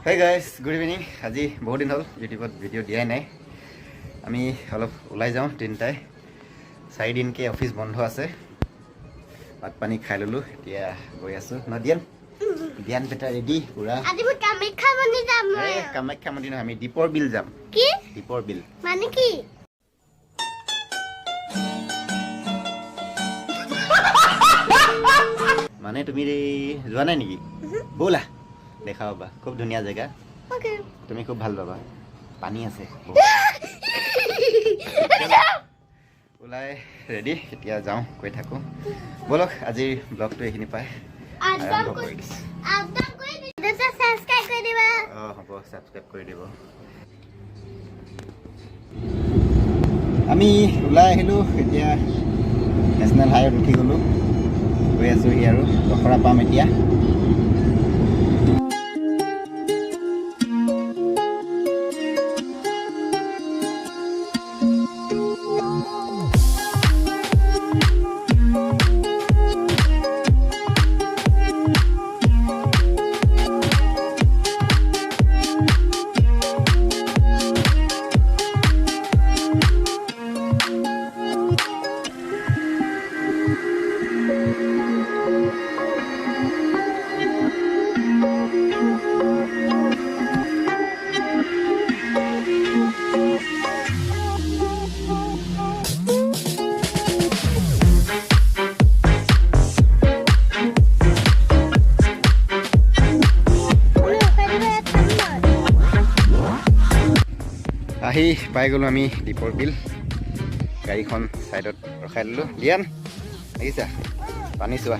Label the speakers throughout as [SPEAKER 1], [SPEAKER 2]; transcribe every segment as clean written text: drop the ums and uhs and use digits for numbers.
[SPEAKER 1] Hey guys, good evening. আজি বহুত দিন হ'ল ইউটিউবত ভিডিঅ' দিয়াই নাই। আমি অলপ ওলাই যাওঁ তিনিটাই। 4 দিনকে অফিচ বন্ধ আছে। ভাত পানী খাই ললো, এতিয়া গৈ আছো। নদিয়ান ধ্যান বেটা ৰেডি পুৰা।
[SPEAKER 2] আজি মই কামাখ্যা মন্দিৰ যাম।
[SPEAKER 1] কামাখ্যা মন্দিৰ নহয়, আমি DiporBill যাম।
[SPEAKER 2] কি?
[SPEAKER 1] DiporBill
[SPEAKER 2] মানে কি?
[SPEAKER 1] মানে তুমি যোৱা নাই নেকি? ব'লা দেখাও বা, খুব ধুনীয়া জেগা।
[SPEAKER 2] ওকে।
[SPEAKER 1] তুমি খুব ভাল পাবা, পানী আছে। ওলাই ৰেডি, এতিয়া যাওঁ, গৈ থাকোঁ। ব'লক আজিৰ ব্লগটো এইখিনি পাই আৰম্ভ কৰি দিছোঁ। হ'ব, ছাবস্ক্ৰাইব কৰি দিব। আমি ওলাই আহিলোঁ, এতিয়া নেশ্যনেল হাইৱেত উঠি গ'লোঁ, গৈ আছোঁহি আৰু লখৰা পাম এতিয়া। আহি পাই গ'লোঁ আমি DiporBill। গাড়ীখন ছাইডত ৰখাই দিলোঁ। দিয়ান দেখিছা, পানী চোৱা।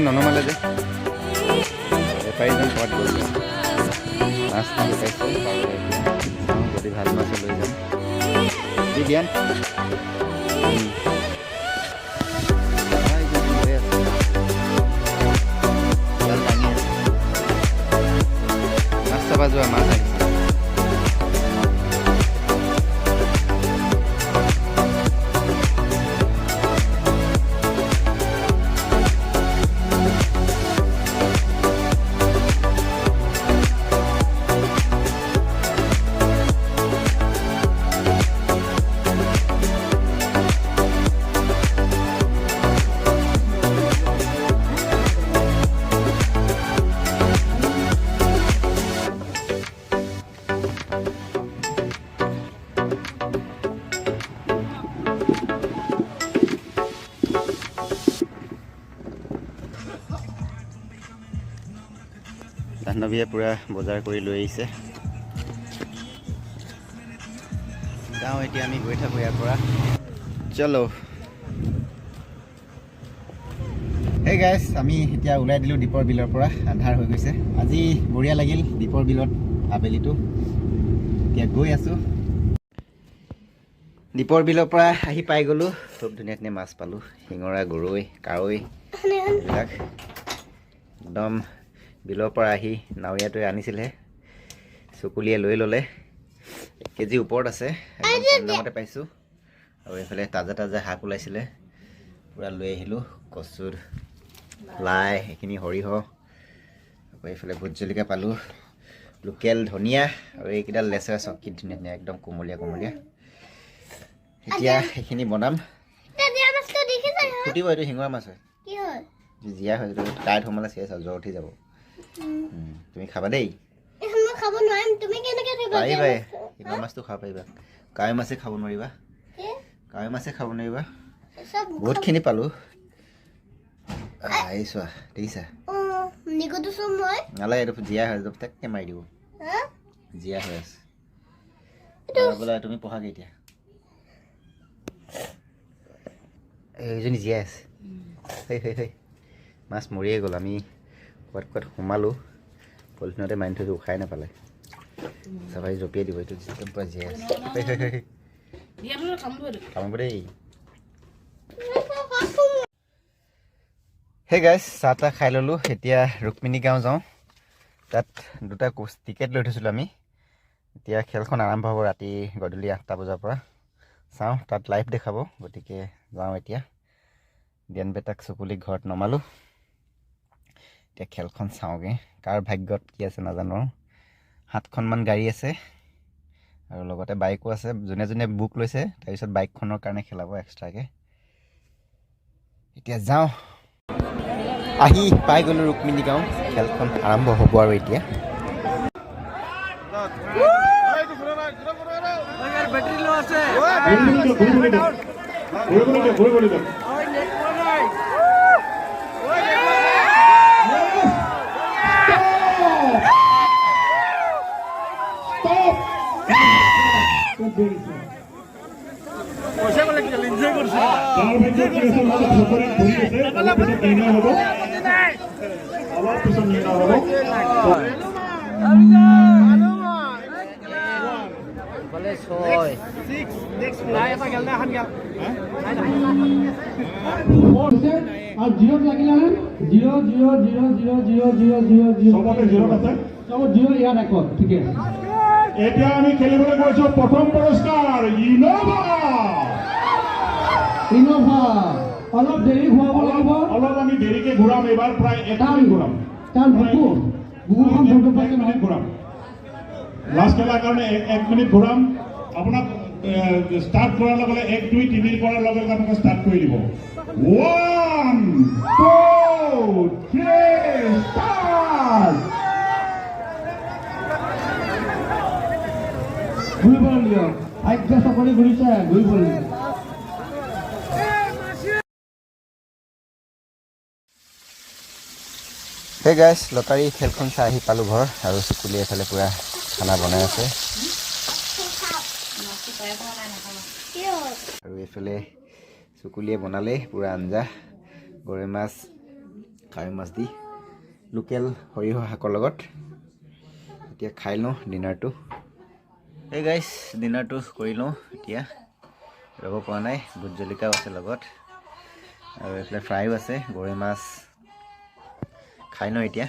[SPEAKER 1] ননমালে যে বেপাৰীজন পোৱাত গৈছে, মাছ লুকাইছে। যদি ভাল মাছ লৈ যাম দি দিয়ান। মাছ চাবা যোৱা, মাছ আহিছে। জাহ্নৱীয়ে পূৰা বজাৰ কৰি লৈ আহিছে। যাওঁ এতিয়া, আমি গৈ থাকোঁ ইয়াৰ পৰা। চলো। হেই গাইজ, আমি এতিয়া ওলাই দিলোঁ DiporBillৰ পৰা। আন্ধাৰ হৈ গৈছে। আজি বঢ়িয়া লাগিল DiporBillত আবেলিটো। এতিয়া গৈ আছোঁ। DiporBillৰ পৰা আহি পাই গ'লোঁ। খুব ধুনীয়া ধুনীয়া মাছ পালোঁ, শিঙৰা, গৰৈ, কাৱৈ এইবিলাক। একদম বিলৰ পৰা আহি নাৱৰীয়াটোৱে আনিছিলে, চকুলীয়ে লৈ ল'লে। 1 কেজি ওপৰত আছে, একদম কম দামতে পাইছোঁ। আৰু এইফালে তাজা তাজা শাক ওলাইছিলে, পূৰা লৈ আহিলোঁ। কচুৰ লাই, এইখিনি সৰিয়হ, আকৌ এইফালে ভোট জলকীয়া পালোঁ, লোকেল ধনিয়া, আৰু এইকেইডাল লেচেৰা চব কি ধুনীয়া ধুনীয়া, একদম কোমলীয়া কোমলীয়া। এতিয়া সেইখিনি বনাম
[SPEAKER 2] দিয়া মাছটো দেখিছা
[SPEAKER 1] ফুটিব এইটো শিঙৰা মাছ হয়
[SPEAKER 2] কি হ'ল
[SPEAKER 1] জীয়া হয় কাইট সোমালে চেচ জ্বৰ উঠি যাব তুমি খাবা দেই
[SPEAKER 2] এখন মই খাব নোৱাৰিম তুমি কেনেকৈ দিবা
[SPEAKER 1] পাৰিবা শিঙৰা মাছটো খাব পাৰিবা কাৱৈ মাছে খাব নোৱাৰিবা কাৱৈ মাছে খাব নোৱাৰিবা বহুতখিনি পালোঁ এই চোৱা দেখিছা
[SPEAKER 2] নিগটো চোন মই
[SPEAKER 1] নালাগে এইটো জীয়া হৈ যাব তাকে মাৰি দিব জীয়া হৈ আছে বোলে তুমি পঢ়াগে এতিয়া এইজনী জীয়াই আছে সেই মাছ মৰিয়ে গ'ল আমি ক'ৰবাত সোমালোঁ পলিথিনতে মাৰি থৈছোঁ উখাই নাপালে চাবাই জঁপিয়াই দিব এইটো একদম পূৰা জীয়াই আছে কামুৰিব দেই সেই গাইজ চাহ তাহ খাই ল'লোঁ এতিয়া ৰুক্মিণী গাঁও যাওঁ তাত দুটা টিকেট লৈ থৈছিলোঁ আমি এতিয়া খেলখন আৰম্ভ হ'ব ৰাতি গধূলি 8টা বজাৰ পৰা চাওঁ তাত লাইভ দেখাব গতিকে যাওঁ এতিয়া দিয়ান বেটাক চকুলি ঘৰত নমালোঁ এতিয়া খেলখন চাওঁগৈ কাৰ ভাগ্যত কি আছে নাজানো 7খনমান গাড়ী আছে আৰু লগতে বাইকো আছে যোনে যোনে বুক লৈছে তাৰপিছত বাইকখনৰ কাৰণে খেলাব এক্সট্ৰাকৈ এতিয়া যাওঁ আহি পাই গ'লোঁ ৰুক্মিণী গাঁও খেলখন আৰম্ভ হ'ব আৰু এতিয়া
[SPEAKER 3] এতিয়া আমি খেলিবলৈ গৈছোঁ প্ৰথম পুৰস্কাৰ ইনোভা অলপ দেৰি ঘূৰাব লাগিব অলপ আমি দেৰিকৈ ঘূৰাম এইবাৰ প্ৰায় 1 মিনিট ঘূৰাম কাৰণ ঘূৰাম লাষ্ট খেলাৰ কাৰণে 1 মিনিট ঘূৰাম আপোনাক ষ্টাৰ্ট কৰাৰ লগে লগে 1 2 3 কৰাৰ লগে লগে আপোনাক ষ্টাৰ্ট কৰি দিব 1 2 3 ষ্টাৰ্ট ঘূৰিব লাগিব ভাগ্য চাকৰি ঘূৰিছে ঘূৰিব লাগিব
[SPEAKER 1] সেই গাইজ লটাৰী খেলখন চাই আহি পালোঁ ঘৰ আৰু চকুলি এফালে পূৰা খানা বনাই আছে আৰু এইফালে চকুলিয়ে বনালে পূৰা আঞ্জা গৰৈ মাছ কাৱৈ মাছ দি লোকেল সৰিয়হ শাকৰ লগত এতিয়া খাই লওঁ ডিনাৰটো এই গাইজ ডিনাৰটো কৰি লওঁ এতিয়া ৰ'ব পৰা নাই ভোট জলকীয়াও আছে লগত আৰু এইফালে ফ্ৰাইও আছে গৰৈ মাছ খাই লওঁ এতিয়া